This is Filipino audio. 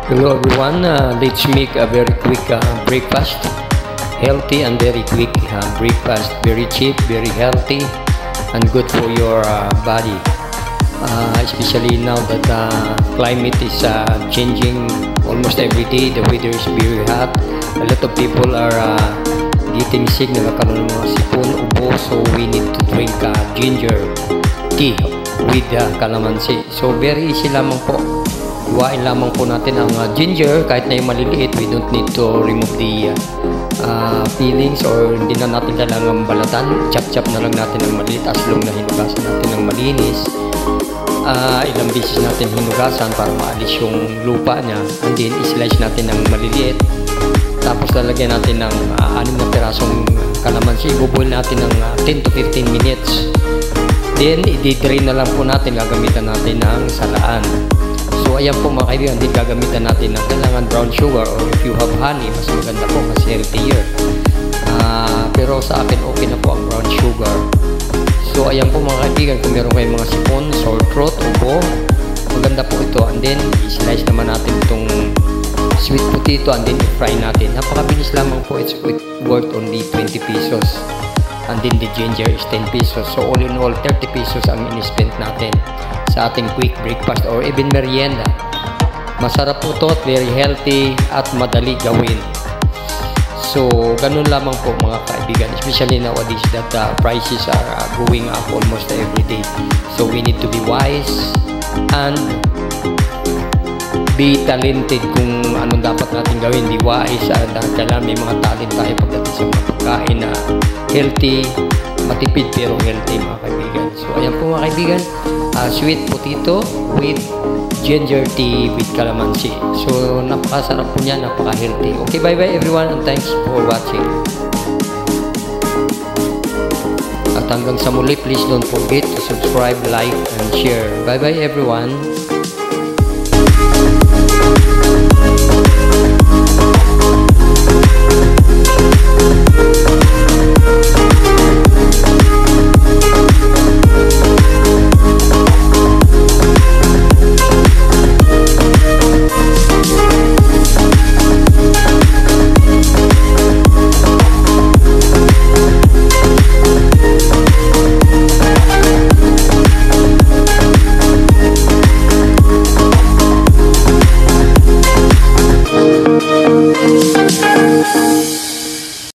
Hello everyone, let's make a very quick breakfast. Healthy and very quick breakfast. Very cheap, very healthy, and good for your body. Especially now that climate is changing almost every day. The weather is very hot. A lot of people are getting sick, nagkakaroon ng mga sipon, ubo. So we need to drink ginger tea with calamansi. So very easy lamang po. Iwain lamang po natin ang ginger kahit na yung maliliit. We don't need to remove the peelings or hindi na natin kailangan balatan. Chop na lang natin ang maliit as long na hinugasan natin ng malinis. Ilang beses natin hinugasan para maalis yung lupa niya, and then i-slice natin ng maliliit. Tapos lalagyan natin ng 6 na pirasong kalamansi. Ibuboil natin ng 10 to 15 minutes. Then i-drain na lang po natin. Gagamitan natin ng salaan. So ayan po mga kaibigan, din gagamitan natin ng kailangan brown sugar, or if you have honey, mas maganda po kasi healthier. Pero sa akin okay na po ang brown sugar. So ayan po mga kaibigan, kung meron kayong mga sipon, sore throat, ubo, maganda po ito. And then i-slice naman natin itong sweet potato and then i-fry natin. Napakabilis lamang po, it's worth only 20 pesos. And then the ginger is 10 pesos. So all in all, 30 pesos ang in-spend natin sa ating quick breakfast or even merienda. Masarap po ito, very healthy at madali gawin. So ganun lamang po mga kaibigan, especially nowadays that prices are going up almost every day. So we need to be wise and be talented kung anong dapat natin gawin. Be wise and kailangan may mga talent tayo pagdating sa mga pagkain na healthy, matipid pero healthy mga kaibigan. So ayan po mga kaibigan, sweet potato with ginger tea with calamansi. So napakasarap po niya, napaka-healthy. Okay, bye-bye everyone and thanks for watching. At hanggang sa muli, please don't forget to subscribe, like, and share. Bye-bye everyone.